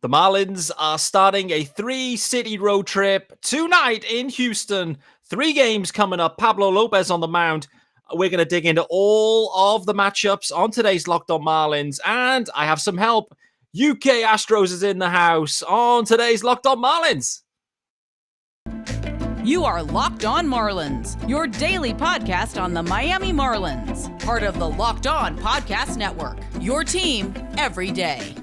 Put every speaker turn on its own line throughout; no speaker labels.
The Marlins are starting a 3-city road trip tonight in Houston. 3 games coming up. Pablo Lopez on the mound. We're going to dig into all of the matchups on today's Locked On Marlins. And I have some help. UK Astros is in the house on today's Locked On Marlins.
You are Locked On Marlins, your daily podcast on the Miami Marlins. Part of the Locked On Podcast Network, your team every day.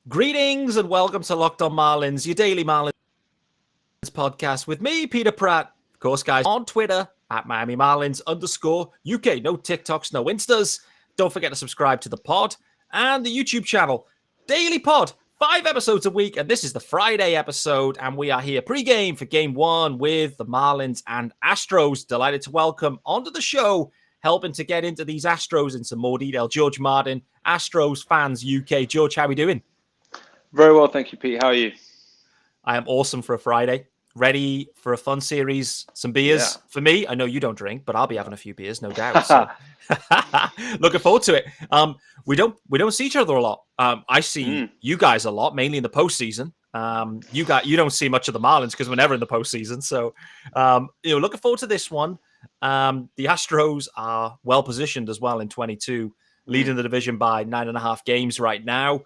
Greetings and welcome to Locked On Marlins, your daily Marlins podcast with me, Peter Pratt. Of course, guys, on Twitter at Miami Marlins _UK. No TikToks, no Instas. Don't forget to subscribe to the pod and the YouTube channel. Daily pod, 5 episodes a week, and this is the Friday episode, and we are here pre-game for Game 1 with the Marlins and Astros. Delighted to welcome onto the show, helping to get into these Astros in some more detail, George Martin, Astros Fans UK. George, how are we doing?
Very well, thank you, Pete. How are you?
I am awesome for a Friday. Ready for a fun series, some beers for me. I know you don't drink, but I'll be having a few beers, no doubt. So. Looking forward to it. We don't see each other a lot. I see you guys a lot, mainly in the postseason. You don't see much of the Marlins because we're never in the postseason. So, looking forward to this one. The Astros are well positioned as well in 22, leading the division by 9.5 games right now.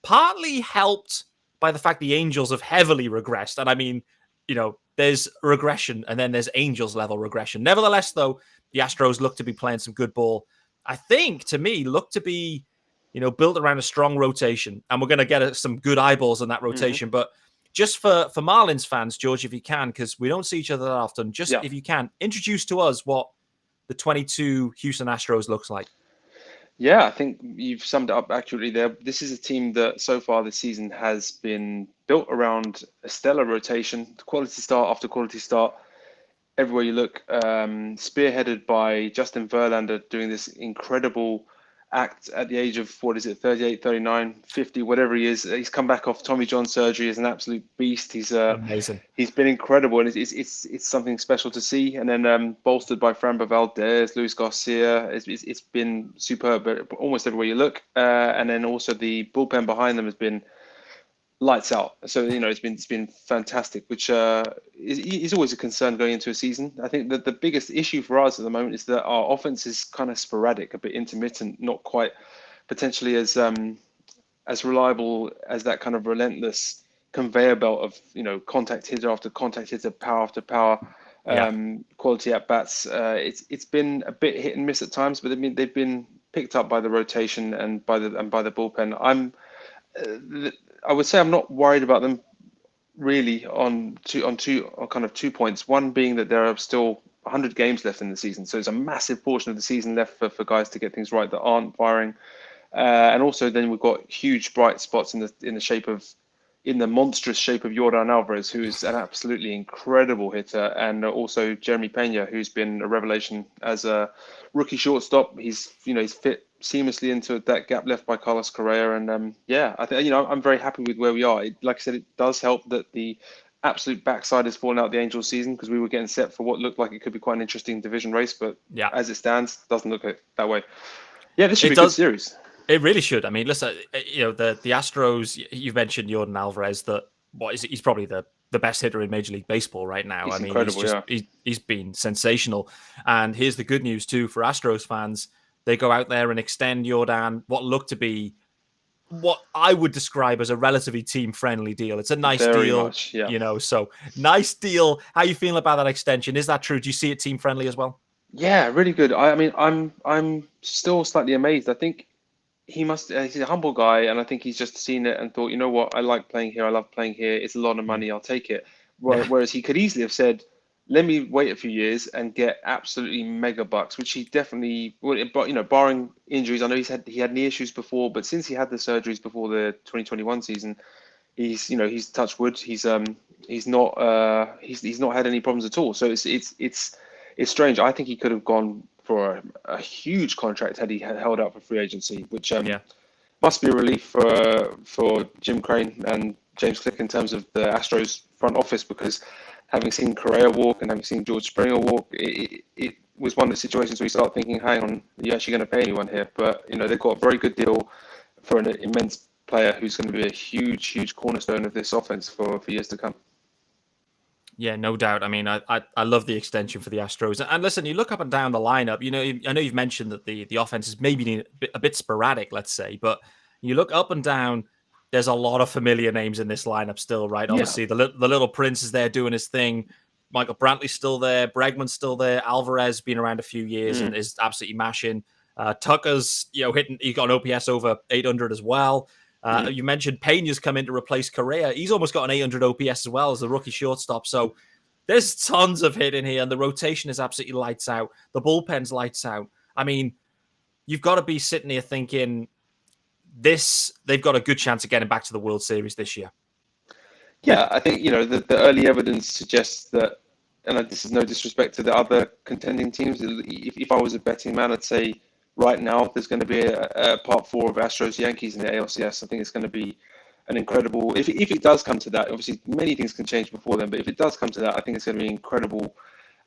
Partly helped by the fact the Angels have heavily regressed. And I mean, there's regression and then there's Angels level regression. Nevertheless, though, the Astros look to be playing some good ball. I think, to me, look to be, built around a strong rotation. And we're going to get some good eyeballs on that rotation. But just for Marlins fans, George, if you can, because we don't see each other that often, if you can, introduce to us what the 22 Houston Astros looks like.
Yeah, I think you've summed it up accurately there. This is a team that so far this season has been built around a stellar rotation, quality start after quality start. Everywhere you look, spearheaded by Justin Verlander doing this incredible act at the age of, 38, 39, 50, whatever he is. He's come back off Tommy John surgery as an absolute beast. He's
amazing.
He's been incredible, and it's something special to see. And then bolstered by Framber Valdez, Luis Garcia, it's been superb, but almost everywhere you look. And then also the bullpen behind them has been lights out. So it's been fantastic, which is always a concern going into a season. I think that the biggest issue for us at the moment is that our offense is kind of sporadic, a bit intermittent, not quite potentially as reliable as that kind of relentless conveyor belt of contact hitter after contact hitter, power after power, quality at bats. It's been a bit hit and miss at times, but I mean they've been picked up by the rotation and by the bullpen. I would say I'm not worried about them really on 2 points. One being that there are still 100 games left in the season, so there's a massive portion of the season left for guys to get things right that aren't firing. And also then we've got huge bright spots in the monstrous shape of Yordan Alvarez, who's an absolutely incredible hitter, and also Jeremy Pena, who's been a revelation as a rookie shortstop. He's fit seamlessly into that gap left by Carlos Correa, and I think I'm very happy with where we are. Like I said, it does help that the absolute backside has fallen out the Angels season, because we were getting set for what looked like it could be quite an interesting division race, but as it stands, doesn't look that way. Yeah, this should be a good series.
It really should. I mean, listen, the Astros, you've mentioned Yordan Alvarez, he's probably the best hitter in Major League Baseball right now.
He's incredible,
he's been sensational. And here's the good news too for Astros fans. They go out there and extend Yordan what looked to be what I would describe as a relatively team-friendly deal. It's a nice deal, so nice deal. How you feeling about that extension? Is that true? Do you see it team-friendly as well?
Yeah, really good. I mean, I'm still slightly amazed. I think he's a humble guy, and I think he's just seen it and thought, you know what, I like playing here, I love playing here, it's a lot of money, I'll take it. Whereas he could easily have said, let me wait a few years and get absolutely mega bucks, which he definitely would. But barring injuries, I know he had knee issues before, but since he had the surgeries before the 2021 season, he's touched wood. He's not had any problems at all. So it's strange. I think he could have gone for a huge contract had he held out for free agency, which must be a relief for Jim Crane and James Click in terms of the Astros front office, because having seen Correa walk and having seen George Springer walk, it was one of the situations where you start thinking, hang on, are you actually going to pay anyone here? But, they've got a very good deal for an immense player who's going to be a huge, huge cornerstone of this offense for years to come.
Yeah, no doubt. I mean, I love the extension for the Astros. And listen, you look up and down the lineup, I know you've mentioned that the offense is maybe a bit sporadic, let's say, but you look up and down, there's a lot of familiar names in this lineup still, right? Obviously, the little Prince is there doing his thing. Michael Brantley's still there. Bregman's still there. Alvarez been around a few years and is absolutely mashing. Tucker's, hitting, he got an OPS over 800 as well. You mentioned Pena's come in to replace Correa. He's almost got an 800 OPS as well as the rookie shortstop. So there's tons of hit in here, and the rotation is absolutely lights out. The bullpen's lights out. I mean, you've got to be sitting here thinking they've got a good chance of getting back to the World Series this year.
Yeah, I think, the early evidence suggests that, and this is no disrespect to the other contending teams, if I was a betting man, I'd say right now there's going to be a part 4 of Astros-Yankees in the ALCS. I think it's going to be an incredible, if it does come to that, obviously many things can change before then, but if it does come to that, I think it's going to be incredible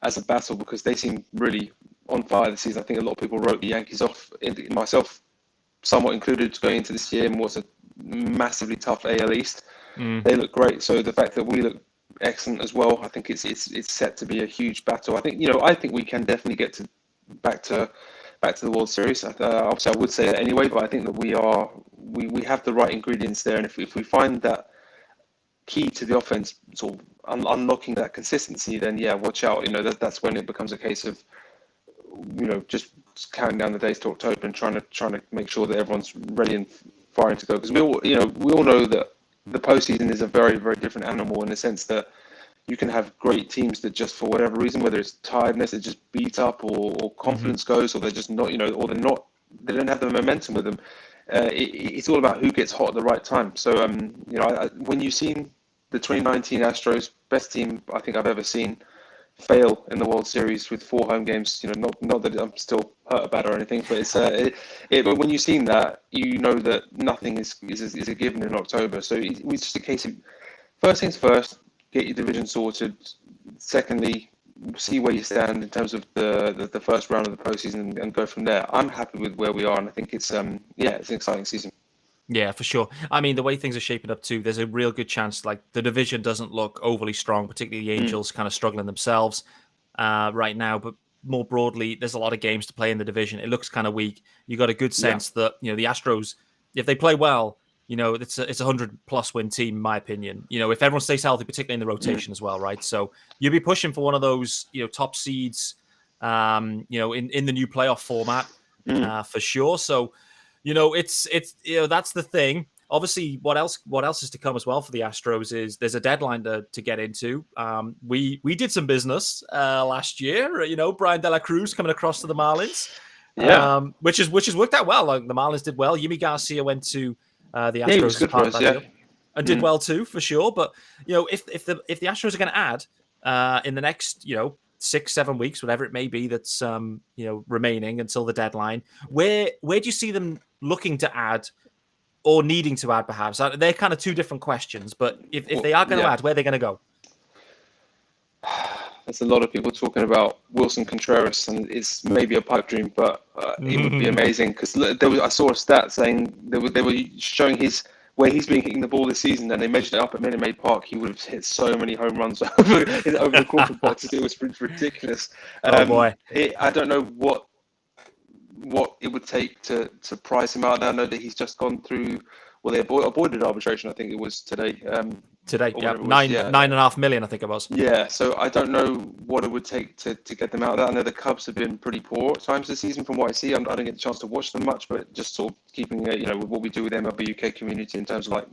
as a battle, because they seem really on fire this season. I think a lot of people wrote the Yankees off, myself somewhat included, going into this year, and was a massively tough AL East. They look great. So the fact that we look excellent as well, I think it's set to be a huge battle. I think we can definitely get back to the World Series. Obviously, I would say that anyway, but I think that we have the right ingredients there, and if we find that key to the offense, sort of unlocking that consistency, then watch out. That's when it becomes a case of just counting down the days to October and trying to make sure that everyone's ready and firing to go. Because we all know that the postseason is a very, very different animal in the sense that you can have great teams that just for whatever reason, whether it's tiredness, they just beat up, or confidence goes, or they're just not, or they don't have the momentum with them. It's all about who gets hot at the right time. So, when you've seen the 2019 Astros, best team I think I've ever seen, fail in the World Series with 4 home games, not that I'm still hurt about it or anything, but but when you've seen that, that nothing is a given in October. So it's just a case of, first things first, get your division sorted. Secondly, see where you stand in terms of the first round of the postseason and go from there. I'm happy with where we are, and I think it's an exciting season.
Yeah, for sure. I mean, the way things are shaping up too, there's a real good chance like the division doesn't look overly strong, particularly the Angels kind of struggling themselves right now. But more broadly, there's a lot of games to play in the division. It looks kind of weak. You got a good sense that the Astros, if they play well, it's a 100+ win team, in my opinion. If everyone stays healthy, particularly in the rotation as well, right? So you'll be pushing for one of those top seeds, in the new playoff format for sure. So. It's that's the thing. Obviously, what else is to come as well for the Astros is there's a deadline to get into. We did some business last year. Brian De La Cruz coming across to the Marlins, which has worked out well. Like the Marlins did well. Yimi Garcia went to the Astros
was good for us,
and did well too for sure. But if the Astros are going to add in the next 6-7 weeks, whatever it may be, that's remaining until the deadline. Where do you see them looking to add, or needing to add? Perhaps they're kind of two different questions. But if they are going to add, where are they going to go?
There's a lot of people talking about Wilson Contreras, and it's maybe a pipe dream, but it would be amazing because I saw a stat saying they were showing where he's been hitting the ball this season, and they measured it up at Minute Maid Park. He would have hit so many home runs over the corporate boxes. It was ridiculous.
Oh boy!
I don't know what it would take to price him out. I know that he's just gone through. Well, they avoided arbitration. I think it was today.
Today, yeah, $9.5 million, I think it was.
Yeah, so I don't know what it would take to get them out of that. I know the Cubs have been pretty poor at times this season, from what I see. I don't get the chance to watch them much, but just sort of keeping what we do with MLB UK community in terms of like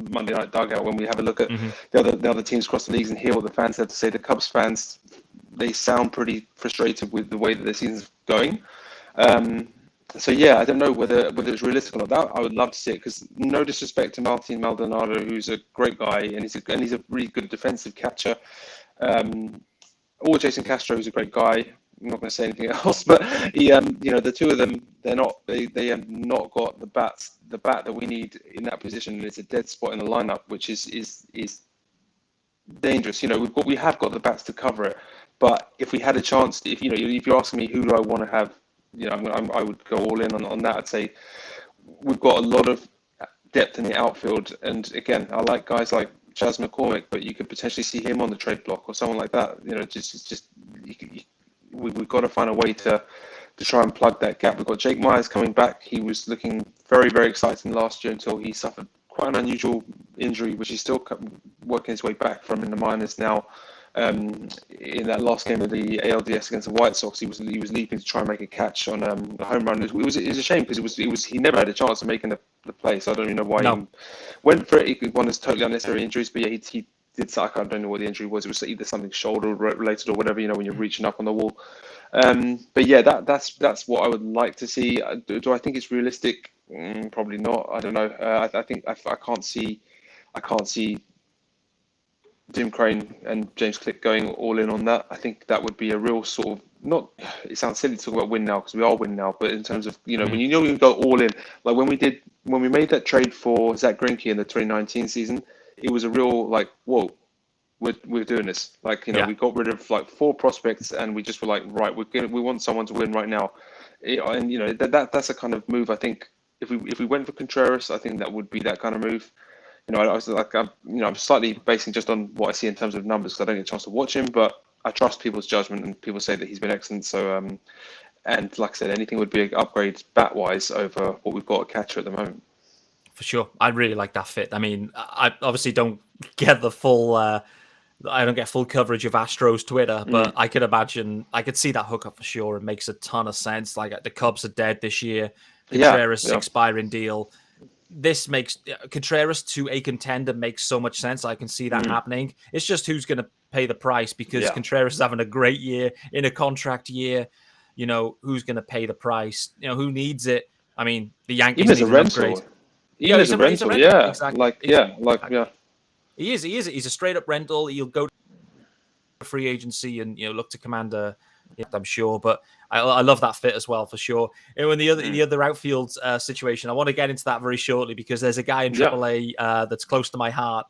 Monday Night Dugout, when we have a look at the other teams across the leagues and hear what the fans have to say. The Cubs fans, they sound pretty frustrated with the way that their season's going. So yeah, I don't know whether it's realistic or not. That I would love to see it, because no disrespect to Martin Maldonado, who's a great guy and he's a really good defensive catcher. Or Jason Castro, who's a great guy. not going to say anything else, but the two of them, they have not got the bat that we need in that position. It's a dead spot in the lineup, which is dangerous. We have got the bats to cover it, but if we had a chance, if you're asking me who do I want to have, I would go all in on that. I'd say we've got a lot of depth in the outfield, and again, I like guys like Chas McCormick, but you could potentially see him on the trade block or someone like that. We've got to find a way to try and plug that gap. We've got Jake Myers coming back. He was looking very, very exciting last year until he suffered quite an unusual injury, which he's still working his way back from in the minors now. In that last game of the ALDS against the White Sox, he was leaping to try and make a catch on a home run. It was a shame because he never had a chance of making the play. So I don't even know why he went for it. One is totally unnecessary injuries, but yeah, he did suck. I don't know what the injury was. It was either something shoulder related or whatever. When you're reaching up on the wall. But yeah, that's what I would like to see. Do I think it's realistic? Probably not. I don't know. I think I can't see Jim Crane and James Click going all in on that. I think that would be a real sort of it sounds silly to talk about win now because we are win now, but in terms of when you go all in, like when we made that trade for Zach Greinke in the 2019 season, it was a real whoa, we're doing this. We got rid of 4 prospects and we just were like, right, we want someone to win right now. And that's a kind of move. I think if we went for Contreras, I think that would be that kind of move. I'm slightly basing just on what I see in terms of numbers because I don't get a chance to watch him, but I trust people's judgment and people say that he's been excellent. So, and like I said, anything would be an upgrade bat-wise over what we've got at catcher at the moment.
For sure. I really like that fit. I mean, I obviously don't get the full... I don't get full coverage of Astros Twitter, but I could see that hookup for sure. It makes a ton of sense. Like the Cubs are dead this year. Contreras expiring deal. This makes Contreras to a contender makes so much sense. I can see that happening. It's just who's going to pay the price because Contreras is having a great year in a contract year. Who's going to pay the price? Who needs it? I mean, the Yankees need an upgrade.
Even as a rental, yeah. Exactly.
He is. He's a straight up rental. He'll go to free agency and look to command I'm sure. But I love that fit as well for sure. And the other outfield situation, I want to get into that very shortly because there's a guy in AAA that's close to my heart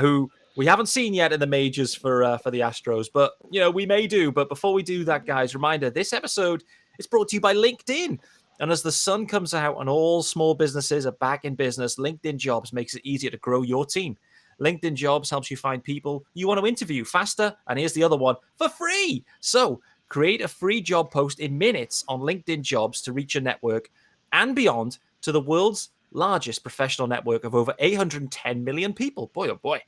who we haven't seen yet in the majors for the Astros, but we may do. But before we do that, guys, reminder: this episode is brought to you by LinkedIn. And as the sun comes out and all small businesses are back in business, LinkedIn Jobs makes it easier to grow your team. LinkedIn Jobs helps you find people you want to interview faster, and here's the other one, for free. So create a free job post in minutes on LinkedIn Jobs to reach your network and beyond to the world's largest professional network of over 810 million people. Boy, oh boy.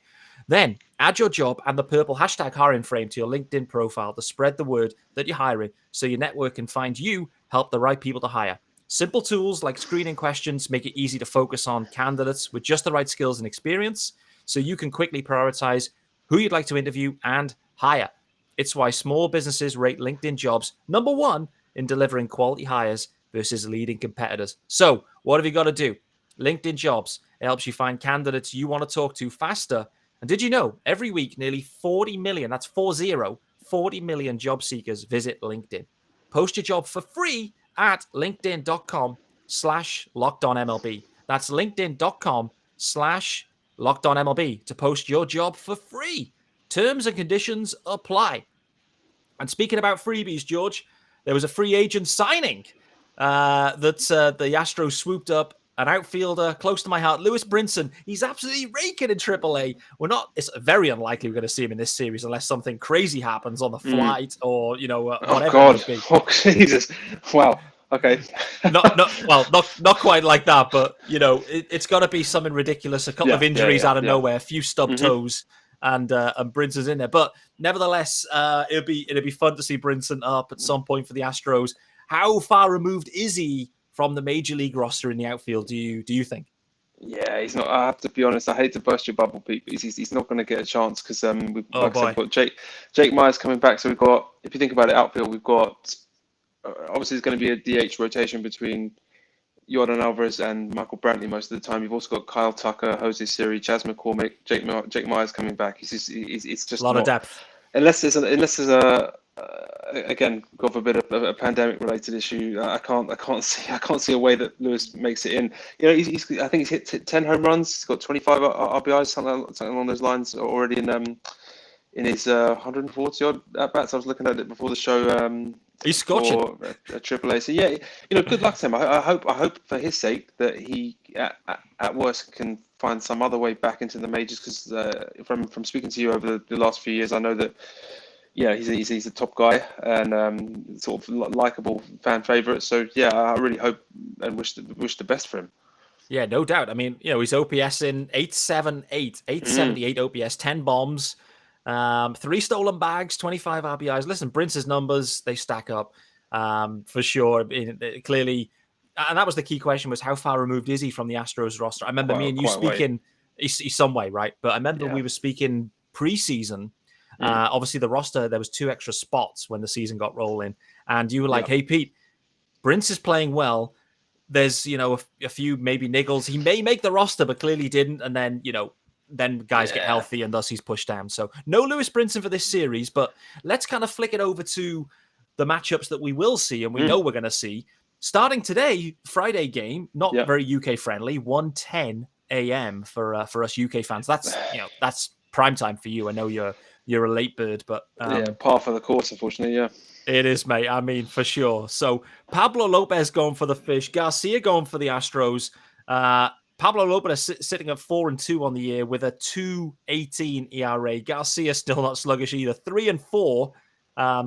Then add your job and the purple hashtag hiring frame to your LinkedIn profile to spread the word that you're hiring so your network can find you, help the right people to hire. Simple tools like screening questions make it easy to focus on candidates with just the right skills and experience so you can quickly prioritize who you'd like to interview and hire. It's why small businesses rate LinkedIn Jobs number 1 in delivering quality hires versus leading competitors. So what have you got to do? LinkedIn Jobs. It helps you find candidates you want to talk to faster. And did you know every week nearly 40 million, that's 40 million job seekers visit LinkedIn. Post your job for free at linkedin.com/lockedonmlb. That's linkedin.com/lockedonmlb to post your job for free. Terms and conditions apply. And speaking about freebies, George, there was a free agent signing that the Astros swooped up. An outfielder close to my heart, Lewis Brinson. He's absolutely raking in AAA. It's very unlikely we're going to see him in this series unless something crazy happens on the flight or, whatever.
Oh, God. Oh, Jesus. Wow. Okay.
not quite like that, but, it's got to be something ridiculous. A couple of injuries out of nowhere, a few stub toes, and Brinson's in there. But nevertheless, it'll be fun to see Brinson up at some point for the Astros. How far removed is he from the major league roster in the outfield, do you think?
Yeah, he's not. I have to be honest. I hate to burst your bubble, Pete. But he's not going to get a chance because we've got Jake Myers coming back. So we've got, if you think about it, outfield, we've got obviously there's going to be a DH rotation between Yordan Alvarez and Michael Brantley most of the time. You've also got Kyle Tucker, Jose Siri, Chas McCormick, Jake Myers coming back. It's just
a lot of depth.
Unless there's a again, God forbid a pandemic-related issue. I can't see a way that Lewis makes it in. I think he's hit 10 home runs. He's got 25 RBIs, something along those lines already in his 140 odd at bats. I was looking at it before the show.
He's scorching
for a Triple A. So yeah, good luck to him. I hope for his sake that he at worst can find some other way back into the majors. Because from speaking to you over the last few years, I know that he's a top guy and sort of likable fan favorite. So yeah, I really hope and wish the best for him.
Yeah, no doubt. I mean, he's OPS in 878 OPS, 10 bombs. 3 stolen bags, 25 RBIs. Listen, Brinson's numbers, they stack up for sure. Clearly, and that was the key question, was how far removed is he from the Astros roster? I remember me and you speaking, he's some way, right? But I remember we were speaking preseason. Obviously, the roster, there was 2 extra spots when the season got rolling. And you were like, hey, Pete, Brinson is playing well. There's, a few maybe niggles. He may make the roster, but clearly didn't. And then, then guys get healthy and thus he's pushed down. So no Lewis Brinson for this series, but let's kind of flick it over to the matchups that we will see and we know we're going to see. Starting today, Friday game, not very UK friendly, 1:10 a.m. for us UK fans. That's prime time for you. I know you're a late bird, but
par for the course, unfortunately. Yeah,
it is, mate. I mean, for sure. So Pablo Lopez going for the Fish, Garcia going for the Astros. Pablo Lopez sitting at 4-2 on the year with a 2.18 ERA. Garcia still not sluggish either, 3-4.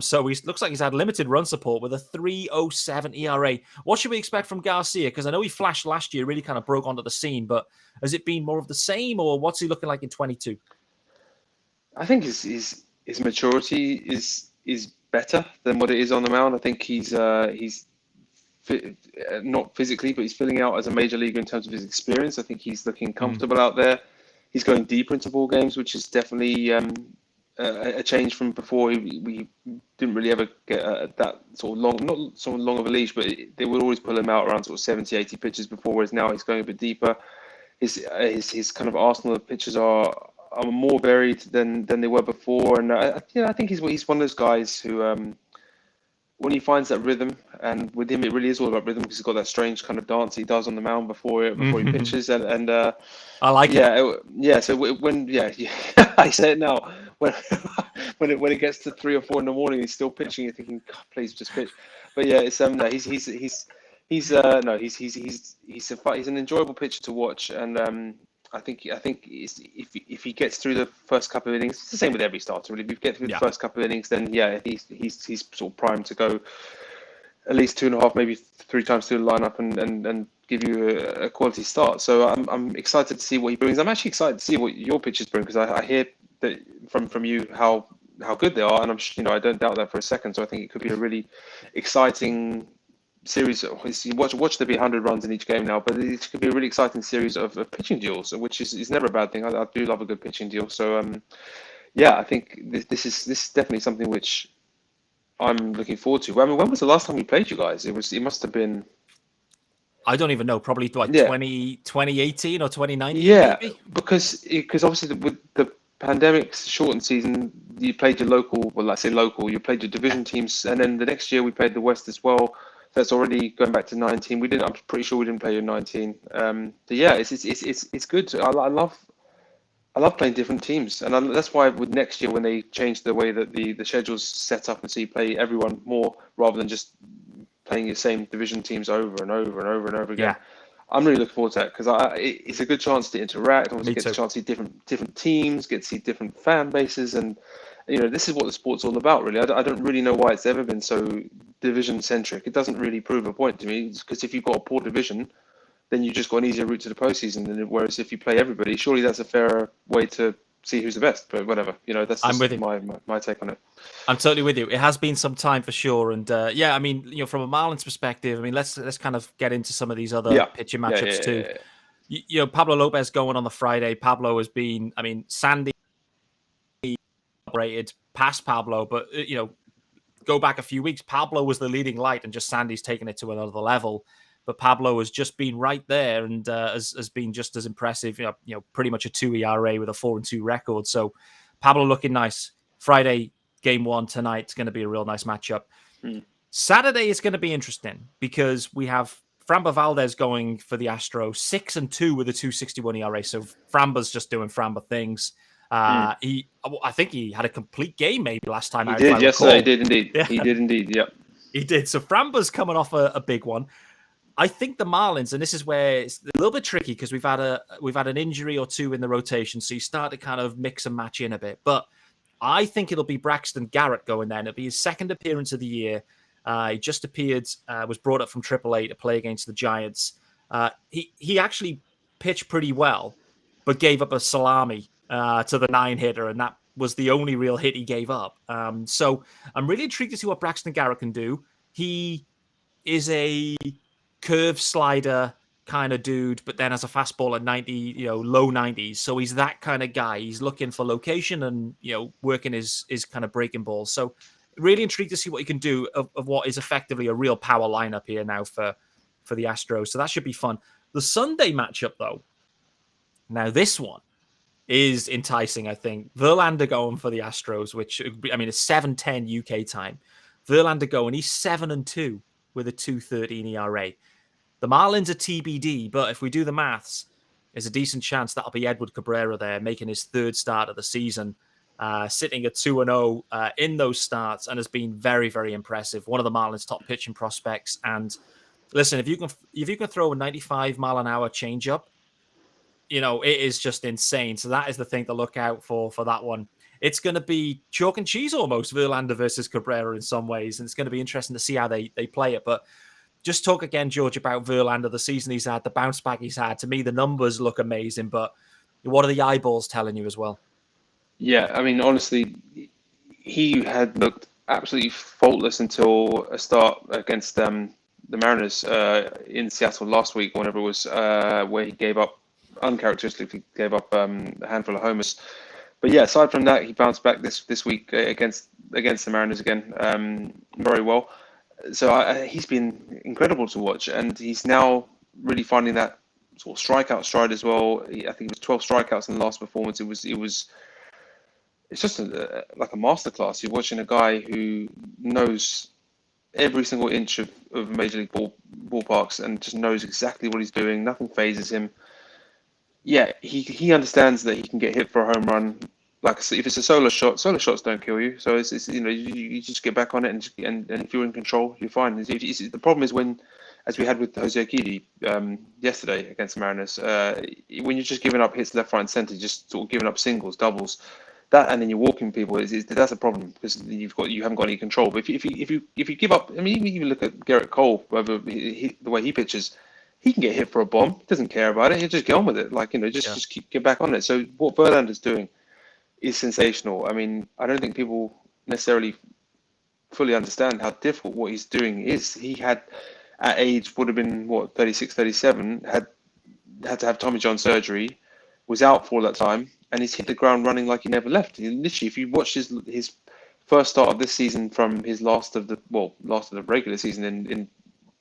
So he looks like he's had limited run support with a 3.07 ERA. What should we expect from Garcia? Because I know he flashed last year, really kind of broke onto the scene, but has it been more of the same, or what's he looking like in 22?
I think his maturity is better than what it is on the mound. I think he's not physically, but he's filling out as a major leaguer in terms of his experience. I think he's looking comfortable out there. He's going deeper into ball games, which is definitely a change from before. We didn't really ever get that sort of long, not so long of a leash, but they would always pull him out around sort of 70, 80 pitches before, whereas now he's going a bit deeper. His kind of arsenal of pitches are more varied than they were before, and I think he's one of those guys who when he finds that rhythm, and with him it really is all about rhythm because he's got that strange kind of dance he does on the mound before he pitches, and
I like it.
Yeah. So when I say it now, when it gets to 3 or 4 in the morning, he's still pitching. You're thinking, God, please just pitch. But yeah, it's no, he's an enjoyable pitcher to watch, and I think if he gets through the first couple of innings, it's the same with every starter really. If you get through the first couple of innings, then he's sort of primed to go at least 2.5, maybe 3 times through the lineup and give you a quality start. So I'm excited to see what he brings. I'm actually excited to see what your pitchers bring because I hear that from you how good they are, and I don't doubt that for a second. So I think it could be a really exciting series. Watch there be 100 runs in each game now, but it could be a really exciting series of pitching duels, which is never a bad thing. I do love a good pitching deal. So I think this is definitely something which I'm looking forward to. I mean, when was the last time we played you guys? It must have been,
I don't even know, probably like 2018 or 2019.
Yeah,
maybe?
because obviously with the pandemic's shortened season, you played your local. Well, I say local. You played your division teams, and then the next year we played the West as well. That's already going back to 19. I'm pretty sure we didn't play in 19. It's good. I love playing different teams, and that's why with next year when they change the way that the schedule's set up, and so you play everyone more rather than just playing your same division teams over and over and over and over again.
Yeah.
I'm really looking forward to that because it's a good chance to interact. Obviously, get a chance to see different teams, get to see different fan bases, and this is what the sport's all about, really. I don't really know why it's ever been so division-centric. It doesn't really prove a point to me, because if you've got a poor division, then you just got an easier route to the postseason. Whereas if you play everybody, surely that's a fairer way to see who's the best. But whatever, that's just my take on it.
I'm totally with you. It has been some time for sure, and I mean, from a Marlins perspective, I mean, let's kind of get into some of these other pitching matchups too. Yeah. Pablo Lopez going on the Friday. Pablo has been, I mean, Sandy operated past Pablo, but go back a few weeks, Pablo was the leading light, and just Sandy's taken it to another level. But Pablo has just been right there, and has been just as impressive. Pretty much a 2 ERA with a 4-2 record. So Pablo looking nice. Friday, game one tonight is going to be a real nice matchup. Saturday is going to be interesting because we have Framber Valdez going for the Astros, 6-2 with a 2.61 ERA. So Framber's just doing Framber things. I think he had a complete game maybe last time out.
He did, yes, sir. He did indeed. Yeah. He did indeed. Yep.
He did. So Framber's coming off a big one. I think the Marlins, and this is where it's a little bit tricky because we've had an injury or two in the rotation, so you start to kind of mix and match in a bit. But I think it'll be Braxton Garrett going there. It'll be his second appearance of the year. He just appeared, was brought up from AAA to play against the Giants. He actually pitched pretty well, but gave up a salami to the 9-hitter, and that was the only real hit he gave up. So I'm really intrigued to see what Braxton Garrett can do. He is a curve slider kind of dude, but then has a fastball at 90, low 90s. So he's that kind of guy. He's looking for location and, working his kind of breaking balls. So really intrigued to see what he can do of what is effectively a real power lineup here now for the Astros. So that should be fun. The Sunday matchup, though, now this one is enticing, I think. Verlander going for the Astros, which, it's 7:10 UK time. Verlander going, he's 7-2 with a 2.13 ERA. The Marlins are TBD, but if we do the maths, there's a decent chance that'll be Edward Cabrera there, making his third start of the season, sitting at 2-0 in those starts, and has been very, very impressive. One of the Marlins' top pitching prospects. And listen, if you can throw a 95-mile-an-hour changeup, it is just insane. So that is the thing to look out for that one. It's going to be chalk and cheese almost, Verlander versus Cabrera in some ways, and it's going to be interesting to see how they play it. But just talk again, George, about Verlander, the season he's had, the bounce back he's had. To me, the numbers look amazing, but what are the eyeballs telling you as well?
Yeah, honestly, he had looked absolutely faultless until a start against the Mariners in Seattle last week, whenever it was, where he uncharacteristically gave up a handful of homers. But yeah, aside from that, he bounced back this week against the Mariners again, very well. So he's been incredible to watch, and he's now really finding that sort of strikeout stride as well. I think it was 12 strikeouts in the last performance. It's just like a masterclass. You're watching a guy who knows every single inch of Major League ballparks and just knows exactly what he's doing. Nothing phases him. Yeah, he understands that he can get hit for a home run. Like, if it's a solo shots don't kill you. So it's you just get back on it, and if you're in control, you're fine. The problem is when, as we had with Jose Urquidy yesterday against the Mariners, when you're just giving up hits left, right, and center, just sort of giving up singles, doubles, that, and then you're walking people. That's a problem because you haven't got any control. But if you give up, even look at Garrett Cole, the way he pitches. He can get hit for a bomb. He doesn't care about it. He'll just get on with it. Just get back on it. So what Verlander's doing is sensational. I don't think people necessarily fully understand how difficult what he's doing is. He had, at age, would have been, 36, 37, had to have Tommy John surgery, was out for all that time, and he's hit the ground running like he never left. Literally, if you watch his first start of this season from his last of the regular season in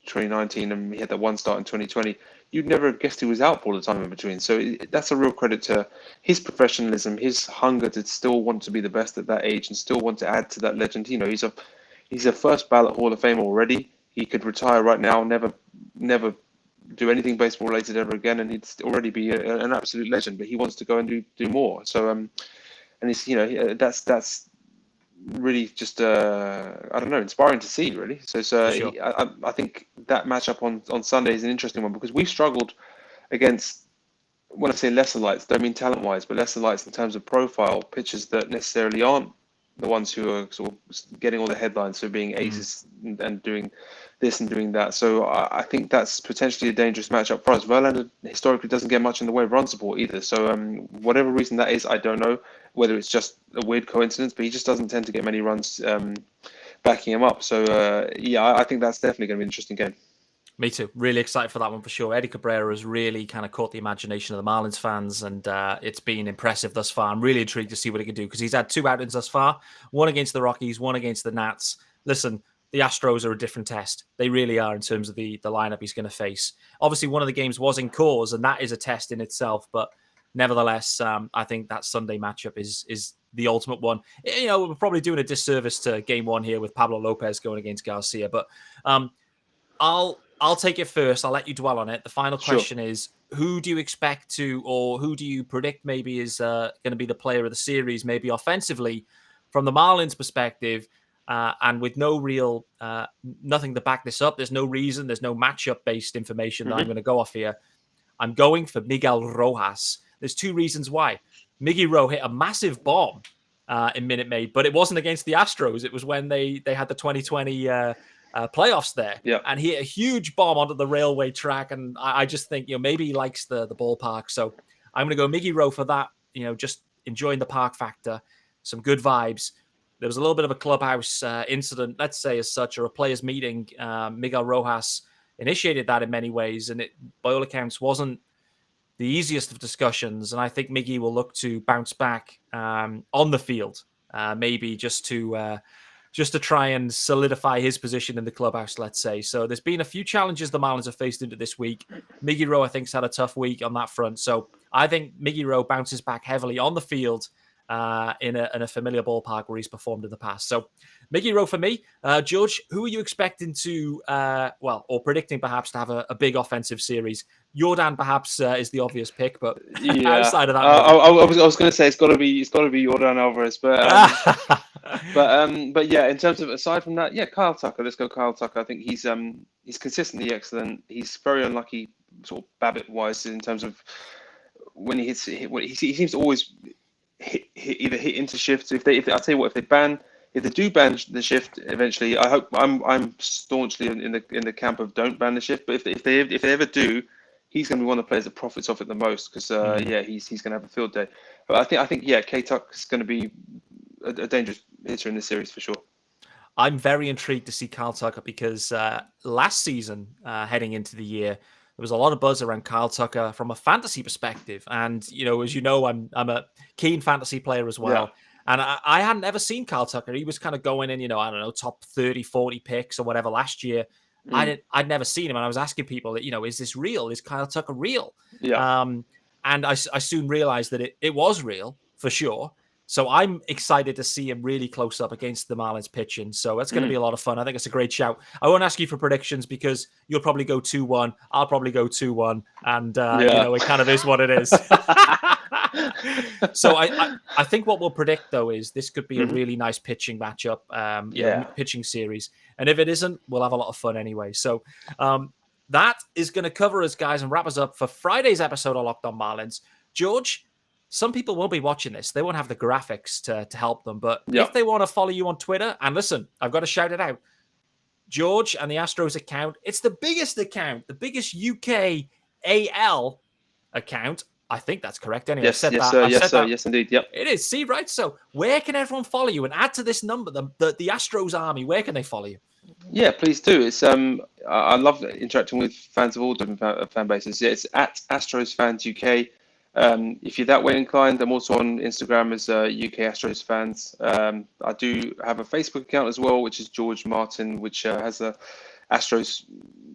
2019, and he had that one start in 2020, you'd never have guessed he was out all the time in between. So that's a real credit to his professionalism, his hunger to still want to be the best at that age and still want to add to that legend. He's a first ballot Hall of Famer already. He could retire right now, never do anything baseball related ever again, and he'd already be an absolute legend. But he wants to go and do more. So and it's that's really just inspiring to see, really. So sure. I think that matchup on Sunday is an interesting one because we've struggled against, when I say lesser lights, don't mean talent wise, but lesser lights in terms of profile, pitchers that necessarily aren't the ones who are sort of getting all the headlines for being aces and doing this and doing that. So I think that's potentially a dangerous matchup for us. Verlander historically doesn't get much in the way of run support either. So whatever reason that is, I don't know whether it's just a weird coincidence, but he just doesn't tend to get many runs backing him up. So I think that's definitely going to be an interesting game.
Me too. Really excited for that one for sure. Eddie Cabrera has really kind of caught the imagination of the Marlins fans, and it's been impressive thus far. I'm really intrigued to see what he can do because he's had 2 outings thus far, one against the Rockies, one against the Nats. Listen, the Astros are a different test. They really are in terms of the lineup he's going to face. Obviously, one of the games was in Coors, and that is a test in itself, but nevertheless, I think that Sunday matchup is the ultimate one. We're probably doing a disservice to game one here with Pablo Lopez going against Garcia, but I'll take it first. I'll let you dwell on it. The final question is, who do you expect to, or who do you predict maybe is going to be the player of the series, maybe offensively, from the Marlins' perspective, and with no real, nothing to back this up. There's no reason. There's no matchup-based information that I'm going to go off here. I'm going for Miguel Rojas. There's two reasons why. Miggy Ro hit a massive bomb in Minute Maid, but it wasn't against the Astros. It was when they had the 2020 playoffs there.
Yeah.
And he hit a huge bomb onto the railway track. And I just think, maybe he likes the ballpark. So I'm going to go Miggy Ro for that, just enjoying the park factor, some good vibes. There was a little bit of a clubhouse incident, let's say as such, or a players meeting. Miguel Rojas initiated that in many ways. And it, by all accounts, wasn't the easiest of discussions. And I think Miggy will look to bounce back on the field, maybe just to try and solidify his position in the clubhouse, let's say. So there's been a few challenges the Marlins have faced into this week. Miggy Ro, I think, has had a tough week on that front. So I think Miggy Ro bounces back heavily on the field in a familiar ballpark where he's performed in the past. So Miggy Ro for me. George, who are you expecting to, or predicting perhaps to have a big offensive series? Jordan perhaps is the obvious pick, but outside of that,
I was going to say it's got to be Jordan Alvarez, but yeah, in terms of aside from that, yeah, Kyle Tucker. Let's go Kyle Tucker. I think he's consistently excellent. He's very unlucky, sort of Babbitt wise, in terms of when he hits. He seems to always hit into shifts. If they do ban the shift eventually, I hope I'm staunchly in the camp of don't ban the shift. But if they ever do, he's going to be one of the players that profits off it the most because he's going to have a field day. But I think K-Tuck is going to be a dangerous hitter in this series for sure.
I'm very intrigued to see Kyle Tucker because last season, heading into the year, there was a lot of buzz around Kyle Tucker from a fantasy perspective. And, as you know, I'm a keen fantasy player as well. Yeah. And I hadn't ever seen Kyle Tucker. He was kind of going in, top 30, 40 picks or whatever last year. I'd never seen him. And I was asking people, is this real? Is Kyle Tucker real?
Yeah.
And I soon realized that it was real for sure. So I'm excited to see him really close up against the Marlins pitching. So it's going to be a lot of fun. I think it's a great shout. I won't ask you for predictions because you'll probably go 2-1. I'll probably go 2-1. And, it kind of is what it is. So I think what we'll predict, though, is this could be a really nice pitching matchup, pitching series. And if it isn't, we'll have a lot of fun anyway. So that is going to cover us, guys, and wrap us up for Friday's episode of Locked On Marlins. George, some people won't be watching this. They won't have the graphics to help them. But if they want to follow you on Twitter, and listen, I've got to shout it out. George and the Astros account, it's the biggest account, the biggest UK AL account. I think that's correct. Anyway,
yes, yes, indeed. Yep.
It is. See, right? So where can everyone follow you? And add to this number, the Astros army, where can they follow you?
Yeah, please do. It's I love interacting with fans of all different fan bases. Yeah, it's at Astros Fans UK. If you're that way inclined, I'm also on Instagram as UK Astros Fans. I do have a Facebook account as well, which is George Martin, which has a Astros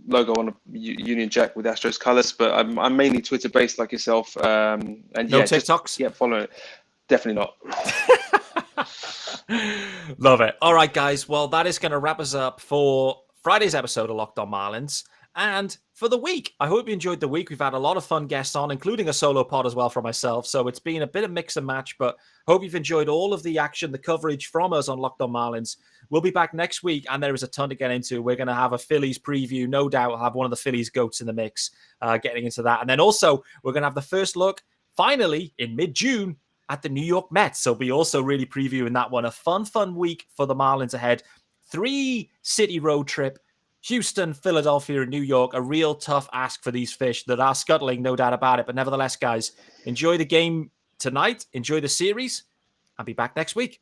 logo on a Union Jack with Astros colours. But I'm mainly Twitter based like yourself. And
no TikToks?
Follow it. Definitely not.
Love it. All right, guys. Well, that is going to wrap us up for Friday's episode of Locked On Marlins. And for the week, I hope you enjoyed the week. We've had a lot of fun guests on, including a solo pod as well for myself. So it's been a bit of mix and match, but hope you've enjoyed all of the action, the coverage from us on Locked On Marlins. We'll be back next week, and there is a ton to get into. We're going to have a Phillies preview. No doubt I'll have one of the Phillies goats in the mix, getting into that. And then also, we're going to have the first look, finally, in mid-June, at the New York Mets. So we'll be also really previewing that one. A fun week for the Marlins ahead. 3-city road trip. Houston, Philadelphia, and New York, a real tough ask for these fish that are scuttling, no doubt about it. But nevertheless, guys, enjoy the game tonight, enjoy the series, and be back next week.